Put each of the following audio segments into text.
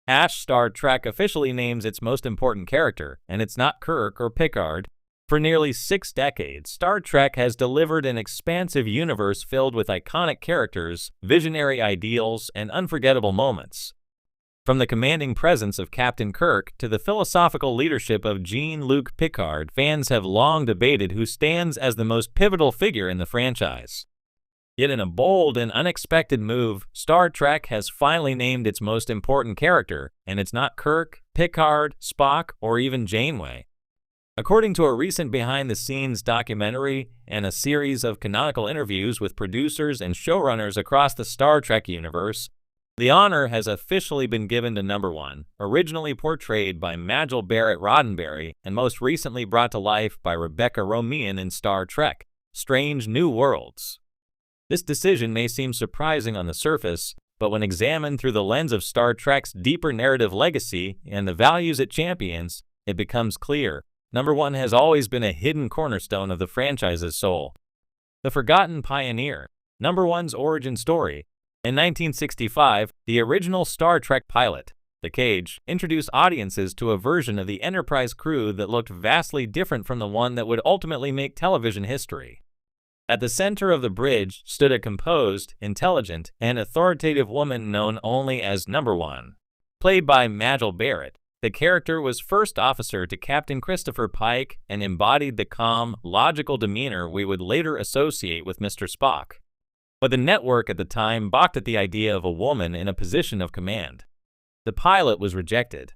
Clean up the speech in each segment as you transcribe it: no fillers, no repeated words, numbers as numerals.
Star Trek officially names its most important character, and it's not Kirk or Picard. For nearly 6 decades, Star Trek has delivered an expansive universe filled with iconic characters, visionary ideals, and unforgettable moments. From the commanding presence of Captain Kirk to the philosophical leadership of Jean-Luc Picard, fans have long debated who stands as the most pivotal figure in the franchise. Yet in a bold and unexpected move, Star Trek has finally named its most important character, and it's not Kirk, Picard, Spock, or even Janeway. According to a recent behind-the-scenes documentary and a series of canonical interviews with producers and showrunners across the Star Trek universe, the honor has officially been given to Number One, originally portrayed by Majel Barrett Roddenberry and most recently brought to life by Rebecca Romijn in Star Trek: Strange New Worlds. This decision may seem surprising on the surface, but when examined through the lens of Star Trek's deeper narrative legacy and the values it champions, it becomes clear. Number One has always been a hidden cornerstone of the franchise's soul. The forgotten pioneer, Number One's origin story. In 1965, the original Star Trek pilot, The Cage, introduced audiences to a version of the Enterprise crew that looked vastly different from the one that would ultimately make television history. At the center of the bridge stood a composed, intelligent, and authoritative woman known only as Number One. Played by Majel Barrett, the character was first officer to Captain Christopher Pike and embodied the calm, logical demeanor we would later associate with Mr. Spock. But the network at the time balked at the idea of a woman in a position of command. The pilot was rejected.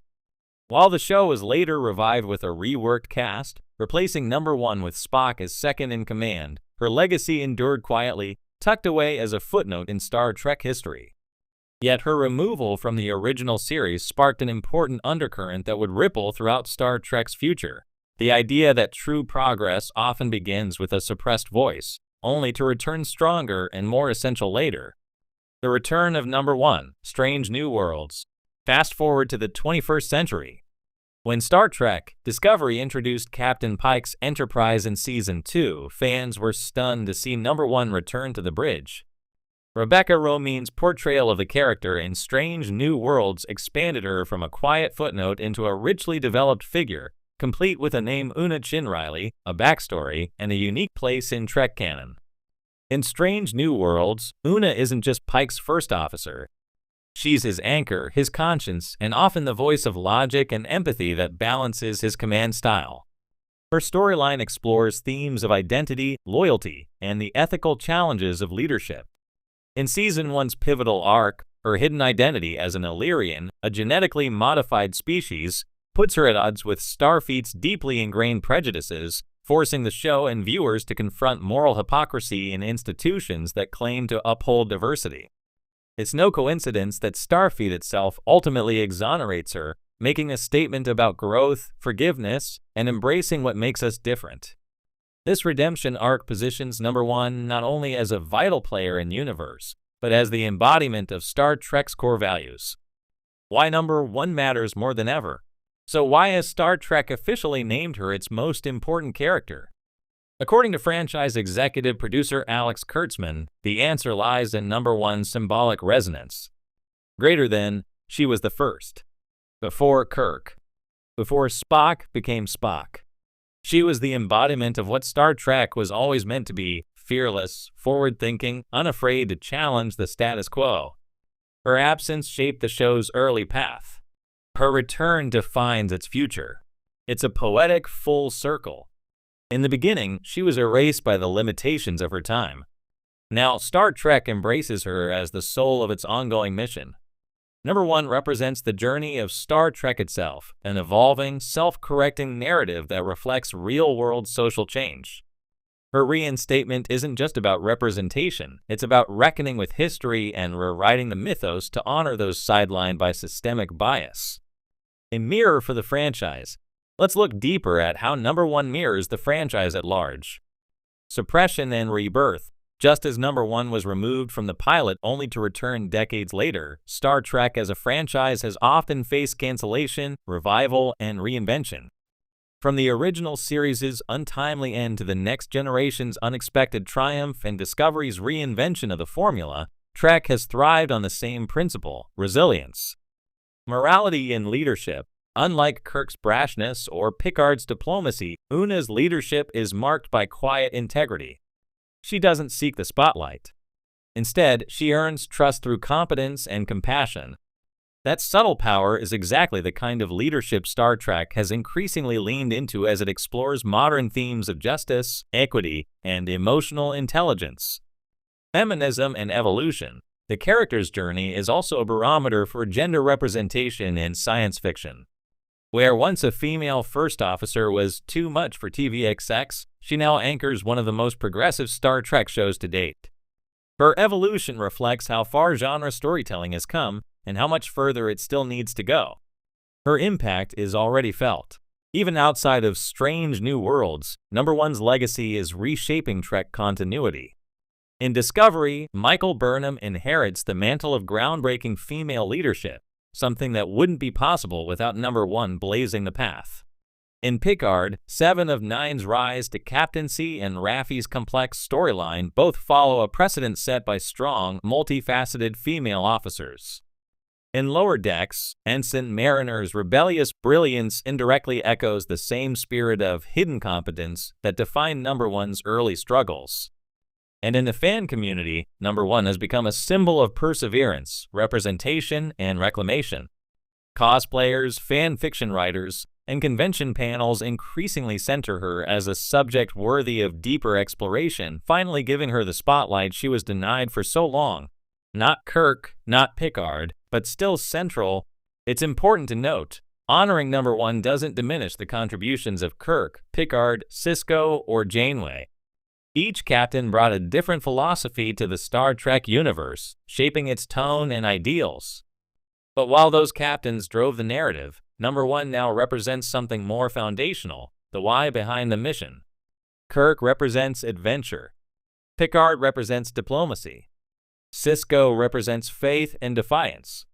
While the show was later revived with a reworked cast, replacing Number One with Spock as second in command, her legacy endured quietly, tucked away as a footnote in Star Trek history. Yet her removal from the original series sparked an important undercurrent that would ripple throughout Star Trek's future: the idea that true progress often begins with a suppressed voice, only to return stronger and more essential later. The return of Number One, Strange New Worlds. Fast forward to the 21st century. When Star Trek Discovery introduced Captain Pike's Enterprise in Season 2, fans were stunned to see Number One return to the bridge. Rebecca Romijn's portrayal of the character in Strange New Worlds expanded her from a quiet footnote into a richly developed figure, complete with a name Una Chin-Riley, a backstory, and a unique place in Trek canon. In Strange New Worlds, Una isn't just Pike's first officer. She's his anchor, his conscience, and often the voice of logic and empathy that balances his command style. Her storyline explores themes of identity, loyalty, and the ethical challenges of leadership. In Season 1's pivotal arc, her hidden identity as an Illyrian, a genetically modified species, puts her at odds with Starfleet's deeply ingrained prejudices, forcing the show and viewers to confront moral hypocrisy in institutions that claim to uphold diversity. It's no coincidence that Starfleet itself ultimately exonerates her, making a statement about growth, forgiveness, and embracing what makes us different. This redemption arc positions Number One not only as a vital player in the universe, but as the embodiment of Star Trek's core values. Why Number One matters more than ever. So why has Star Trek officially named her its most important character? According to franchise executive producer Alex Kurtzman, the answer lies in Number One's symbolic resonance. Greater than, she was the first. Before Kirk. Before Spock became Spock. She was the embodiment of what Star Trek was always meant to be: fearless, forward-thinking, unafraid to challenge the status quo. Her absence shaped the show's early path. Her return defines its future. It's a poetic full circle. In the beginning, she was erased by the limitations of her time. Now, Star Trek embraces her as the soul of its ongoing mission. Number One represents the journey of Star Trek itself, an evolving, self-correcting narrative that reflects real-world social change. Her reinstatement isn't just about representation, it's about reckoning with history and rewriting the mythos to honor those sidelined by systemic bias. A mirror for the franchise. Let's look deeper at how Number One mirrors the franchise at large. Suppression and rebirth. Just as Number One was removed from the pilot only to return decades later, Star Trek as a franchise has often faced cancellation, revival, and reinvention. From the original series' untimely end to the next generation's unexpected triumph and Discovery's reinvention of the formula, Trek has thrived on the same principle: resilience. Morality and leadership. Unlike Kirk's brashness or Picard's diplomacy, Una's leadership is marked by quiet integrity. She doesn't seek the spotlight. Instead, she earns trust through competence and compassion. That subtle power is exactly the kind of leadership Star Trek has increasingly leaned into as it explores modern themes of justice, equity, and emotional intelligence. Feminism and evolution. The character's journey is also a barometer for gender representation in science fiction. Where once a female first officer was too much for TV execs, she now anchors one of the most progressive Star Trek shows to date. Her evolution reflects how far genre storytelling has come and how much further it still needs to go. Her impact is already felt. Even outside of Strange New Worlds, Number One's legacy is reshaping Trek continuity. In Discovery, Michael Burnham inherits the mantle of groundbreaking female leadership, something that wouldn't be possible without Number One blazing the path. In Picard, Seven of Nine's rise to captaincy and Raffi's complex storyline both follow a precedent set by strong, multifaceted female officers. In Lower Decks, Ensign Mariner's rebellious brilliance indirectly echoes the same spirit of hidden competence that defined Number One's early struggles. And in the fan community, Number One has become a symbol of perseverance, representation, and reclamation. Cosplayers, fan fiction writers, and convention panels increasingly center her as a subject worthy of deeper exploration, finally giving her the spotlight she was denied for so long. Not Kirk, not Picard, but still central. It's important to note, honoring Number One doesn't diminish the contributions of Kirk, Picard, Sisko, or Janeway. Each captain brought a different philosophy to the Star Trek universe, shaping its tone and ideals. But while those captains drove the narrative, Number One now represents something more foundational, the why behind the mission. Kirk represents adventure. Picard represents diplomacy. Sisko represents faith and defiance.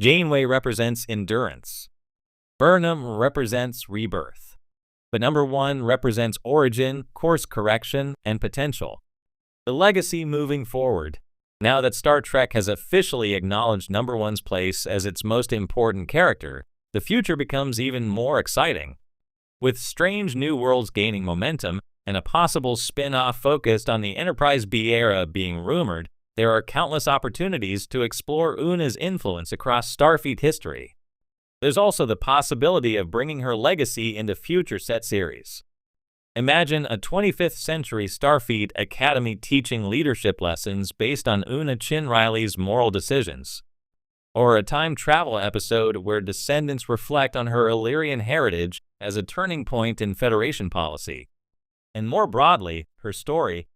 Janeway represents endurance. Burnham represents rebirth. But Number One represents origin, course correction, and potential. The legacy moving forward. Now that Star Trek has officially acknowledged Number One's place as its most important character, the future becomes even more exciting. With Strange New Worlds gaining momentum and a possible spin-off focused on the Enterprise B era being rumored, there are countless opportunities to explore Una's influence across Starfleet history. There's also the possibility of bringing her legacy into future set series. Imagine a 25th century Starfleet Academy teaching leadership lessons based on Una Chin Riley's moral decisions. Or a time travel episode where descendants reflect on her Illyrian heritage as a turning point in Federation policy. And more broadly, her story,